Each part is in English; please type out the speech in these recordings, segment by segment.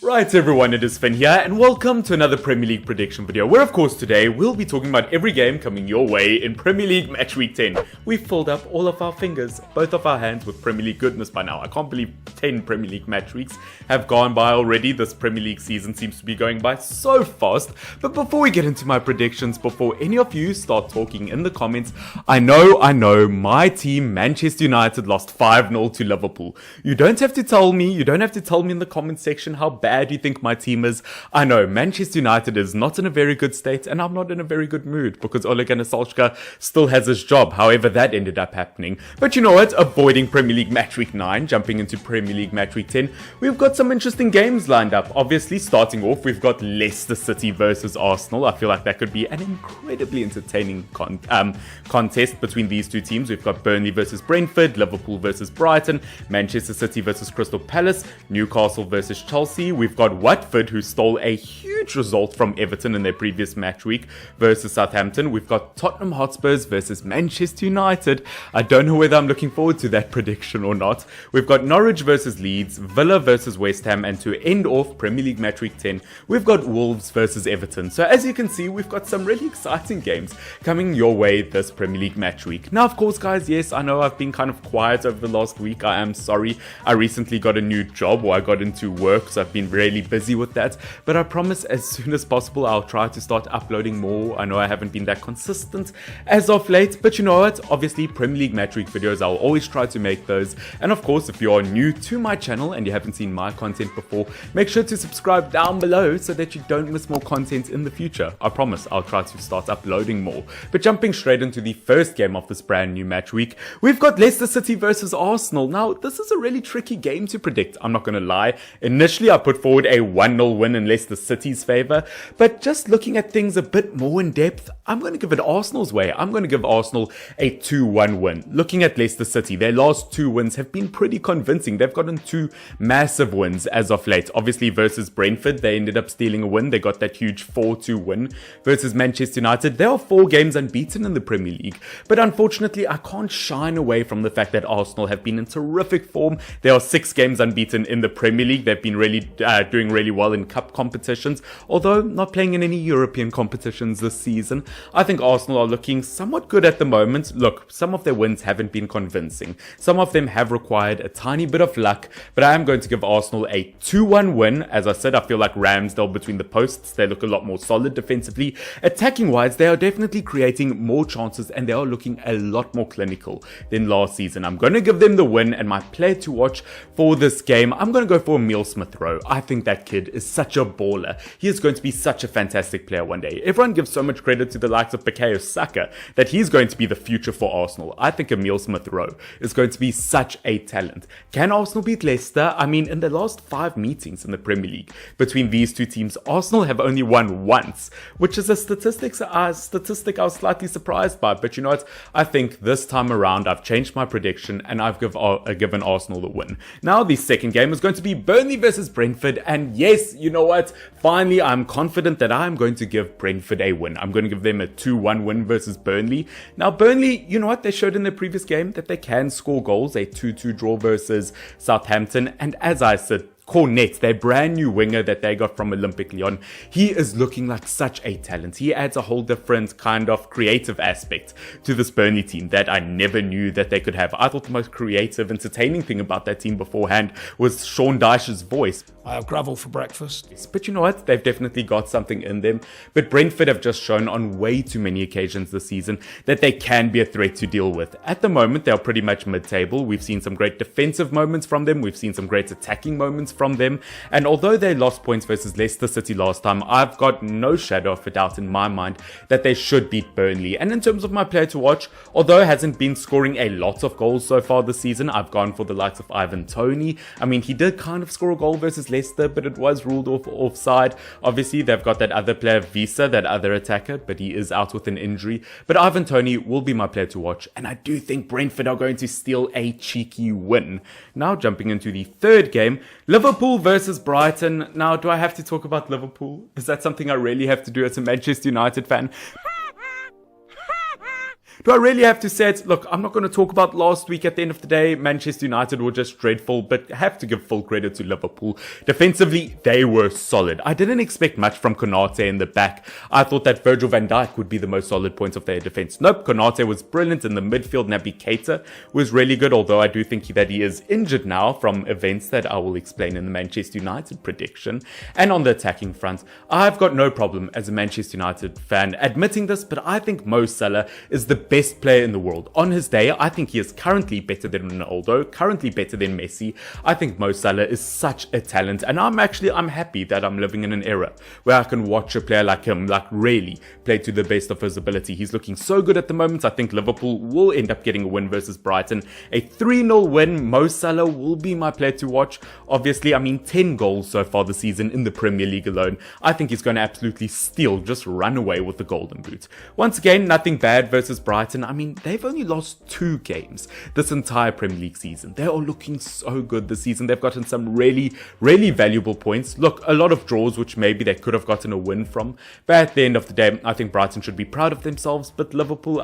Right everyone, it is Finn here and welcome to another Premier League prediction video where of course today we'll be talking about every game coming your way in Premier League match week 10. We've filled up all of our fingers, both of our hands with Premier League goodness by now. I can't believe 10 Premier League match weeks have gone by already. This Premier League season seems to be going by so fast. But before we get into my predictions, before any of you start talking in the comments, I know, my team Manchester United lost 5-0 to Liverpool. You don't have to tell me in the comment section how bad you think my team is. I know Manchester United is not in a very good state and I'm not in a very good mood because Ole Gunnar Solskjaer still has his job. However, that ended up happening. But you know what? Avoiding Premier League match week 9, jumping into Premier League match week 10, we've got some interesting games lined up. Obviously, starting off, we've got Leicester City versus Arsenal. I feel like that could be an incredibly entertaining contest between these two teams. We've got Burnley versus Brentford, Liverpool versus Brighton, Manchester City versus Crystal Palace, Newcastle versus Chelsea. We've got Watford, who stole a huge result from Everton in their previous match week, versus Southampton. We've got Tottenham Hotspurs versus Manchester United. I don't know whether I'm looking forward to that prediction or not. We've got Norwich versus Leeds, Villa versus West Ham, and to end off Premier League match week 10, we've got Wolves versus Everton. So as you can see, we've got some really exciting games coming your way this Premier League match week. Now, of course, guys, yes, I know I've been kind of quiet over the last week. I am sorry. I recently got a new job, or I got into work, so I've been really busy with that, but I promise as soon as possible I'll try to start uploading more. I know I haven't been that consistent as of late, but you know what, obviously Premier League match week videos, I'll always try to make those. And of course, if you are new to my channel and you haven't seen my content before, make sure to subscribe down below so that you don't miss more content in the future. I promise I'll try to start uploading more. But jumping straight into the first game of this brand new match week, we've got Leicester City versus Arsenal. Now, this is a really tricky game to predict, I'm not gonna lie. Initially, I put forward a 1-0 win in Leicester City's favour, but just looking at things a bit more in depth, I'm going to give it Arsenal's way. I'm going to give Arsenal a 2-1 win. Looking at Leicester City, their last two wins have been pretty convincing. They've gotten two massive wins as of late. Obviously versus Brentford, they ended up stealing a win. They got that huge 4-2 win. Versus Manchester United, they are 4 games unbeaten in the Premier League. But unfortunately, I can't shine away from the fact that Arsenal have been in terrific form. They are 6 games unbeaten in the Premier League. They've been really doing really well in cup competitions, although not playing in any European competitions this season. I think Arsenal are looking somewhat good at the moment. Look, some of their wins haven't been convincing. Some of them have required a tiny bit of luck, but I am going to give Arsenal a 2-1 win. As I said, I feel like Ramsdale between the posts, they look a lot more solid defensively. Attacking wise, they are definitely creating more chances and they are looking a lot more clinical than last season. I'm going to give them the win, and my player to watch for this game, I'm going to go for Emile Smith-Rowe. I think that kid is such a baller. He is going to be such a fantastic player one day. Everyone gives so much credit to the likes of Bukayo Saka that he's going to be the future for Arsenal. I think Emile Smith-Rowe is going to be such a talent. Can Arsenal beat Leicester? I mean, in the last 5 meetings in the Premier League between these two teams, Arsenal have only won once, which is a statistic I was slightly surprised by. But you know what? I think this time around I've changed my prediction and I've given Arsenal the win. Now the second game is going to be Burnley versus Brentford, and yes, you know what? Finally, I'm confident that I'm going to give Brentford a win. I'm going to give them a 2-1 win versus Burnley. Now, Burnley, you know what? They showed in their previous game that they can score goals, a 2-2 draw versus Southampton, and as I said, Cornet, their brand new winger that they got from Olympic Lyon, he is looking like such a talent. He adds a whole different kind of creative aspect to this Burnley team that I never knew that they could have. I thought the most creative, entertaining thing about that team beforehand was Sean Dyche's voice. I have gravel for breakfast. But you know what? They've definitely got something in them. But Brentford have just shown on way too many occasions this season that they can be a threat to deal with. At the moment, they're pretty much mid-table. We've seen some great defensive moments from them. We've seen some great attacking moments from them. And although they lost points versus Leicester City last time, I've got no shadow of a doubt in my mind that they should beat Burnley. And in terms of my player to watch, although hasn't been scoring a lot of goals so far this season, I've gone for the likes of Ivan Toney. I mean, he did kind of score a goal versus Leicester, but it was ruled offside. Obviously, they've got that other player, Visa, that other attacker, but he is out with an injury. But Ivan Toney will be my player to watch, and I do think Brentford are going to steal a cheeky win. Now, jumping into the third game, Liverpool versus Brighton. Now, do I have to talk about Liverpool? Is that something I really have to do as a Manchester United fan? Do I really have to say it? Look, I'm not going to talk about last week. At the end of the day, Manchester United were just dreadful, but have to give full credit to Liverpool. Defensively, they were solid. I didn't expect much from Konate in the back. I thought that Virgil van Dijk would be the most solid point of their defense. Nope, Konate was brilliant in the midfield. Naby Keita was really good, although I do think that he is injured now from events that I will explain in the Manchester United prediction. And on the attacking front, I've got no problem as a Manchester United fan admitting this, but I think Mo Salah is the best player in the world. On his day, I think he is currently better than Ronaldo, currently better than Messi. I think Mo Salah is such a talent, and I'm happy that I'm living in an era where I can watch a player like him, really play to the best of his ability. He's looking so good at the moment. I think Liverpool will end up getting a win versus Brighton. A 3-0 win. Mo Salah will be my player to watch. Obviously, 10 goals so far this season in the Premier League alone. I think he's going to absolutely steal, just run away with the Golden Boot. Once again, nothing bad versus Brighton. They've only lost 2 games this entire Premier League season. They are looking so good this season. They've gotten some really, really valuable points. Look, a lot of draws, which maybe they could have gotten a win from. But at the end of the day, I think Brighton should be proud of themselves. But Liverpool,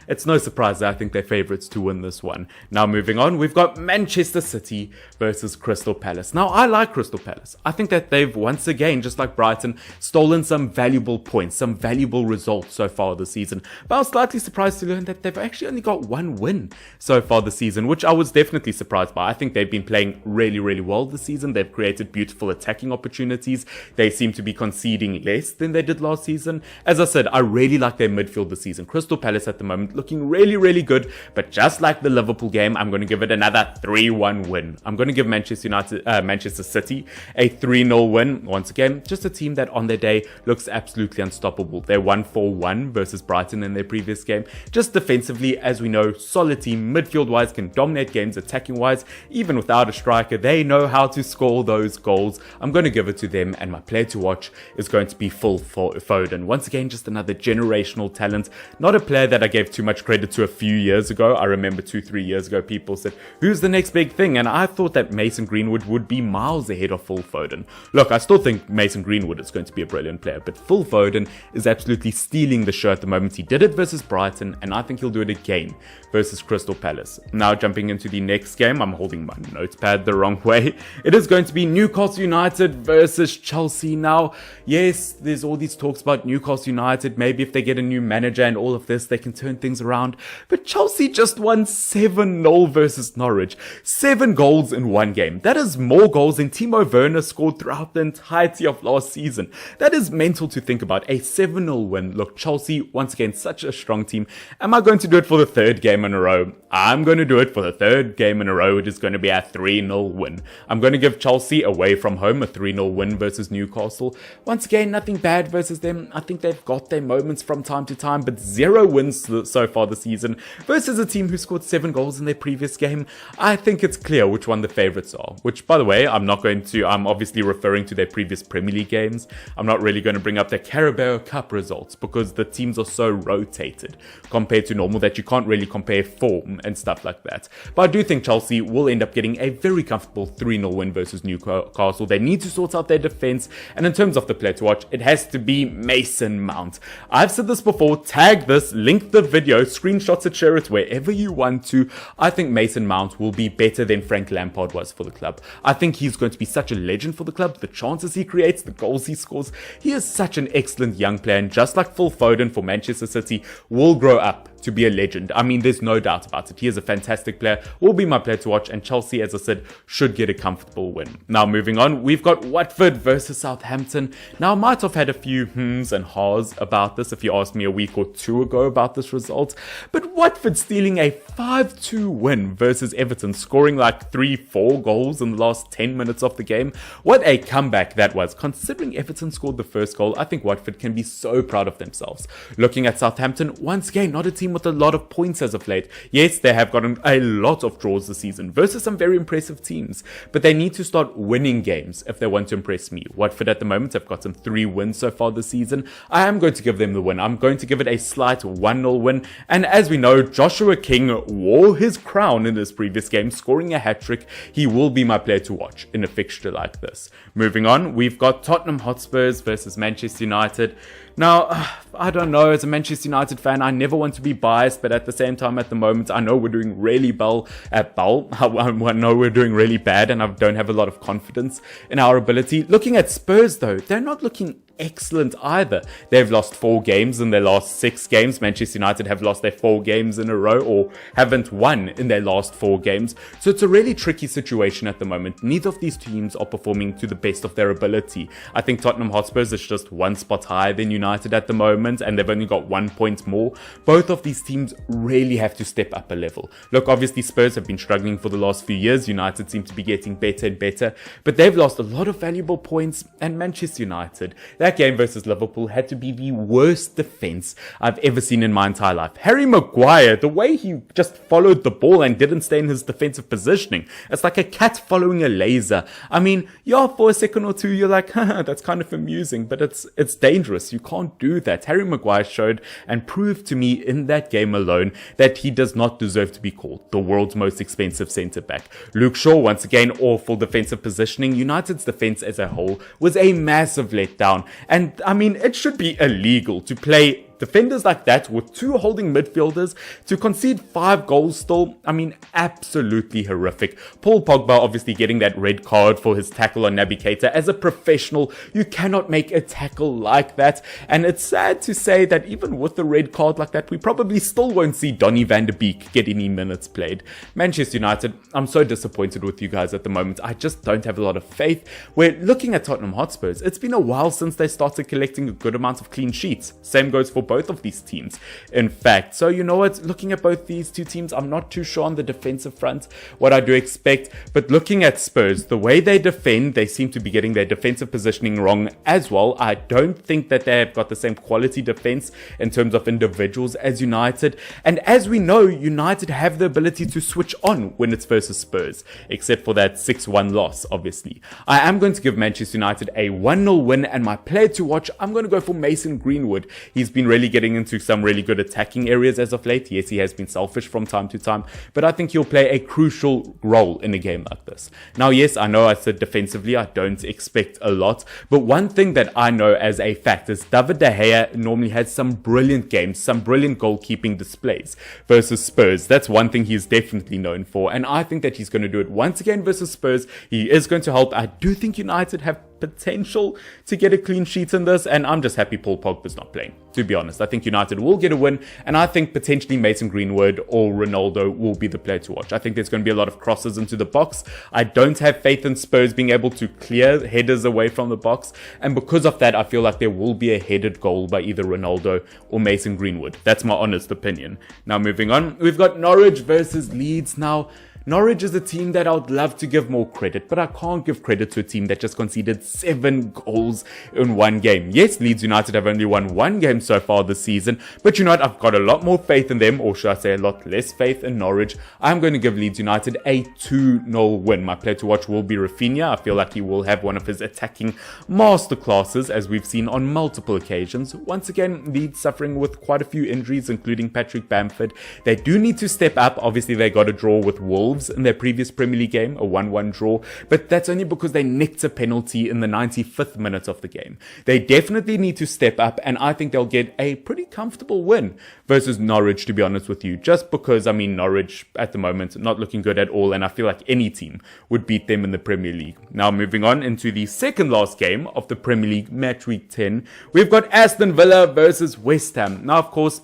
it's no surprise that I think they're favourites to win this one. Now, moving on, we've got Manchester City versus Crystal Palace. Now, I like Crystal Palace. I think that they've once again, just like Brighton, stolen some valuable points, some valuable results so far this season. But I was slightly surprised to learn that they've actually only got 1 win so far this season, which I was definitely surprised by. I think they've been playing really, really well this season. They've created beautiful attacking opportunities. They seem to be conceding less than they did last season. As I said, I really like their midfield this season. Crystal Palace at the moment looking really, really good. But just like the Liverpool game, I'm going to give it another 3-1 win. I'm going to give Manchester City a 3-0 win. Once again, just a team that on their day looks absolutely unstoppable. They won 4-1 versus Brighton in their previous game. Just defensively, as we know, solid team. Midfield-wise, can dominate games. Attacking-wise, even without a striker, they know how to score those goals. I'm going to give it to them, and my player to watch is going to be Phil Foden. Once again, just another generational talent. Not a player that I gave too much credit to a few years ago. I remember 2-3 years ago, people said, who's the next big thing? And I thought that Mason Greenwood would be miles ahead of Phil Foden. Look, I still think Mason Greenwood is going to be a brilliant player, but Phil Foden is absolutely stealing the show at the moment. He did it versus Brighton, and I think he'll do it again versus Crystal Palace. Now, jumping into the next game, I'm holding my notepad the wrong way. It is going to be Newcastle United versus Chelsea. Now, yes, there's all these talks about Newcastle United. Maybe if they get a new manager and all of this, they can turn things around. But Chelsea just won 7-0 versus Norwich. 7 goals in 1 game. That is more goals than Timo Werner scored throughout the entirety of last season. That is mental to think about. A 7-0 win. Look, Chelsea, once again, such a strong team. Am I going to do it for the 3rd game in a row? I'm going to do it for the 3rd game in a row. It is going to be a 3-0 win. I'm going to give Chelsea away from home a 3-0 win versus Newcastle. Once again, nothing bad versus them. I think they've got their moments from time to time, but 0 wins so far this season versus a team who scored 7 goals in their previous game. I think it's clear which one the favourites are, which, by the way, I'm obviously referring to their previous Premier League games. I'm not really going to bring up their Carabao Cup results because the teams are so rotated compared to normal that you can't really compare form and stuff like that. But I do think Chelsea will end up getting a very comfortable 3-0 win versus Newcastle. They need to sort out their defence, and in terms of the player to watch, it has to be Mason Mount. I've said this before, tag this, link the video, screenshots it, share it wherever you want to. I think Mason Mount will be better than Frank Lampard was for the club. I think he's going to be such a legend for the club. The chances he creates, the goals he scores, he is such an excellent young player, and just like Phil Foden for Manchester City, will grow up to be a legend. There's no doubt about it. He is a fantastic player, will be my player to watch, and Chelsea, as I said, should get a comfortable win. Now, moving on, we've got Watford versus Southampton. Now, I might have had a few hms and haws about this if you asked me a week or 2 ago about this result, but Watford stealing a 5-2 win versus Everton, scoring like 3-4 goals in the last 10 minutes of the game. What a comeback that was. Considering Everton scored the first goal, I think Watford can be so proud of themselves. Looking at Southampton, once again, not a team with a lot of points as of late. Yes, they have gotten a lot of draws this season versus some very impressive teams, but they need to start winning games if they want to impress me. Watford at the moment have gotten 3 wins so far this season. I am going to give them the win. I'm going to give it a slight 1-0 win, and as we know, Joshua King wore his crown in his previous game, scoring a hat-trick. He will be my player to watch in a fixture like this. Moving on, we've got Tottenham Hotspurs versus Manchester United. Now, I don't know, as a Manchester United fan, I never want to be biased, but at the same time, at the moment, I know we're doing really I know we're doing really bad, and I don't have a lot of confidence in our ability. Looking at Spurs, though, they're not looking excellent either. They've lost 4 games in their last 6 games. Manchester United have lost their 4 games in a row, or haven't won in their last 4 games. So it's a really tricky situation at the moment. Neither of these teams are performing to the best of their ability. I think Tottenham Hotspurs is just 1 spot higher than United at the moment, and they've only got 1 point more. Both of these teams really have to step up a level. Look, obviously Spurs have been struggling for the last few years. United seem to be getting better and better, but they've lost a lot of valuable points, and Manchester United, that game versus Liverpool had to be the worst defense I've ever seen in my entire life. Harry Maguire, the way he just followed the ball and didn't stay in his defensive positioning, it's like a cat following a laser. I mean, yeah, for a second or two, you're like, that's kind of amusing, but it's dangerous. You can't do that. Harry Maguire showed and proved to me in that game alone that he does not deserve to be called the world's most expensive centre-back. Luke Shaw, once again, awful defensive positioning. United's defence as a whole was a massive letdown. And I mean, it should be illegal to play defenders like that with 2 holding midfielders to concede 5 goals still. I mean, absolutely horrific. Paul Pogba obviously getting that red card for his tackle on Naby Keita. As a professional, you cannot make a tackle like that. And it's sad to say that even with the red card like that, we probably still won't see Donny van de Beek get any minutes played. Manchester United, I'm so disappointed with you guys at the moment. I just don't have a lot of faith. We're looking at Tottenham Hotspurs. It's been a while since they started collecting a good amount of clean sheets. Same goes for both of these teams, in fact. So you know what, looking at both these 2 teams, I'm not too sure on the defensive front what I do expect, but looking at Spurs, the way they defend, they seem to be getting their defensive positioning wrong as well. I don't think that they have got the same quality defense in terms of individuals as United, and as we know, United have the ability to switch on when it's versus Spurs, except for that 6-1 loss, obviously. I am going to give Manchester United a 1-0 win, and my player to watch, I'm going to go for Mason Greenwood. He's been really getting into some really good attacking areas as of late. Yes, he has been selfish from time to time, but I think he'll play a crucial role in a game like this. Now, yes, I know I said defensively, I don't expect a lot, but one thing that I know as a fact is David De Gea normally has some brilliant games, some brilliant goalkeeping displays versus Spurs. That's one thing he's definitely known for, and I think that he's going to do it once again versus Spurs. He is going to help. I do think United have potential to get a clean sheet in this, and I'm just happy Paul Pogba's not playing, to be honest. I think United will get a win, and I think potentially Mason Greenwood or Ronaldo will be the player to watch. I think there's going to be a lot of crosses into the box. I don't have faith in Spurs being able to clear headers away from the box, and because of that, I feel like there will be a headed goal by either Ronaldo or Mason Greenwood. That's my honest opinion. Now, moving on, we've got Norwich versus Leeds. Now, Norwich is a team that I would love to give more credit, but I can't give credit to a team that just conceded 7 goals in 1 game. Yes, Leeds United have only won 1 game so far this season, but you know what? I've got a lot more faith in them, or should I say a lot less faith in Norwich. I'm going to give Leeds United a 2-0 win. My player to watch will be Rafinha. I feel like he will have one of his attacking masterclasses, as we've seen on multiple occasions. Once again, Leeds suffering with quite a few injuries, including Patrick Bamford. They do need to step up. Obviously, they got a draw with Wolves in their previous Premier League game, a 1-1 draw, but that's only because they nicked a penalty in the 95th minute of the game. They definitely need to step up, and I think they'll get a pretty comfortable win versus Norwich, to be honest with you, just because, I mean, Norwich at the moment not looking good at all, and I feel like any team would beat them in the Premier League. Now, moving on into the second last game of the Premier League match week 10, we've got Aston Villa versus West Ham. Now, of course,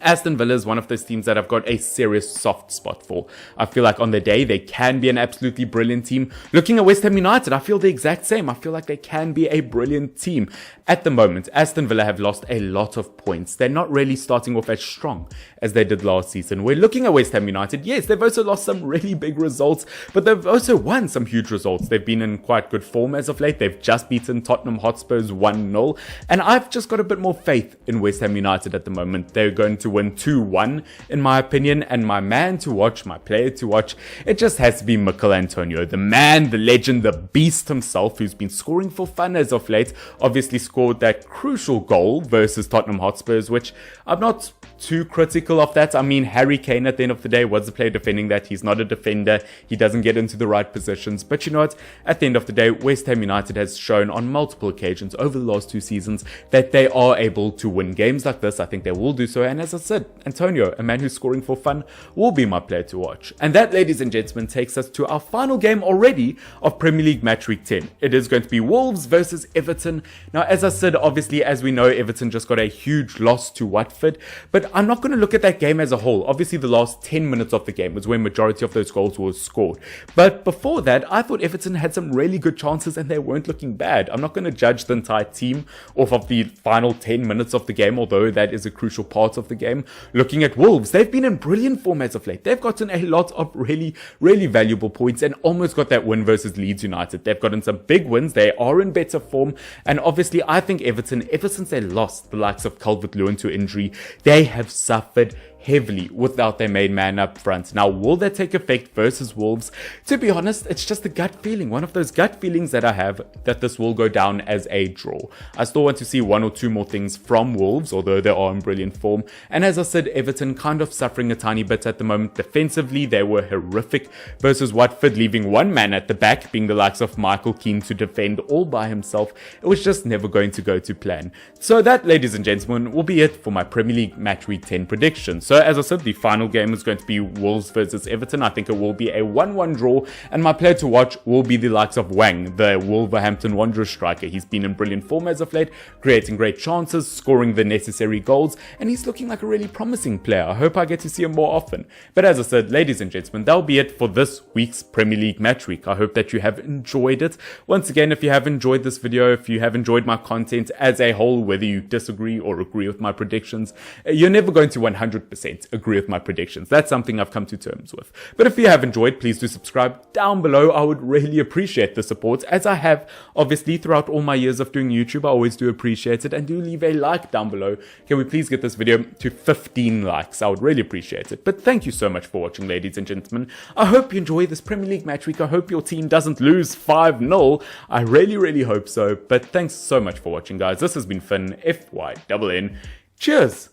Aston Villa is one of those teams that I've got a serious soft spot for. I feel like on the day, they can be an absolutely brilliant team. Looking at West Ham United, I feel the exact same. I feel like they can be a brilliant team. At the moment, Aston Villa have lost a lot of points. They're not really starting off as strong as they did last season. We're looking at West Ham United. Yes, they've also lost some really big results, but they've also won some huge results. They've been in quite good form as of late. They've just beaten Tottenham Hotspurs 1-0, and I've just got a bit more faith in West Ham United at the moment. They're going to win 2-1 in my opinion, and my man to watch, my player to watch, it just has to be Mikel Antonio, the man, the legend, the beast himself, who's been scoring for fun as of late. Obviously scored that crucial goal versus Tottenham Hotspurs, which I'm not too critical of that. I mean, Harry Kane at the end of the day was the player defending that. He's not a defender. He doesn't get into the right positions. But you know what? At the end of the day, West Ham United has shown on multiple occasions over the last 2 seasons that they are able to win games like this. I think they will do so. And as I said, Antonio, a man who's scoring for fun, will be my player to watch. And that, ladies and gentlemen, takes us to our final game already of Premier League Match Week 10. It is going to be Wolves versus Everton. Now, as I said, obviously, as we know, Everton just got a huge loss to Watford. But I'm not going to look at that game as a whole. Obviously, the last 10 minutes of the game was when majority of those goals were scored. But before that, I thought Everton had some really good chances and they weren't looking bad. I'm not going to judge the entire team off of the final 10 minutes of the game, although that is a crucial part of the game. Looking at Wolves, they've been in brilliant form as of late. They've gotten a lot of really valuable points and almost got that win versus Leeds United. They've gotten some big wins. They are in better form. And obviously, I think Everton, ever since they lost the likes of Calvert-Lewin to injury, they have suffered heavily without their main man up front. Now, will that take effect versus Wolves? To be honest, it's just a gut feeling. One of those gut feelings that I have that this will go down as a draw. I still want to see 1 or 2 more things from Wolves, although they are in brilliant form. And as I said, Everton kind of suffering a tiny bit at the moment. Defensively, they were horrific versus Watford, leaving one man at the back, being the likes of Michael Keane, to defend all by himself. It was just never going to go to plan. So that, ladies and gentlemen, will be it for my Premier League Match Week 10 predictions. So as I said, the final game is going to be Wolves versus Everton. I think it will be a 1-1 draw, and my player to watch will be the likes of Wang, the Wolverhampton Wanderers striker. He's been in brilliant form as of late, creating great chances, scoring the necessary goals, and he's looking like a really promising player. I hope I get to see him more often. But as I said, ladies and gentlemen, that'll be it for this week's Premier League Match Week. I hope that you have enjoyed it. Once again, if you have enjoyed this video, if you have enjoyed my content as a whole, whether you disagree or agree with my predictions, you're never going to 100% agree with my predictions. That's something I've come to terms with. But if you have enjoyed, please do subscribe down below. I would really appreciate the support, as I have obviously throughout all my years of doing YouTube. I always do appreciate it, and do leave a like down below. Can we please get this video to 15 likes? I would really appreciate it. But thank you so much for watching, ladies and gentlemen. I hope you enjoy this Premier League match week. I hope your team doesn't lose 5-0. I really hope so. But thanks so much for watching, guys. This has been Finn, FYNN. Cheers!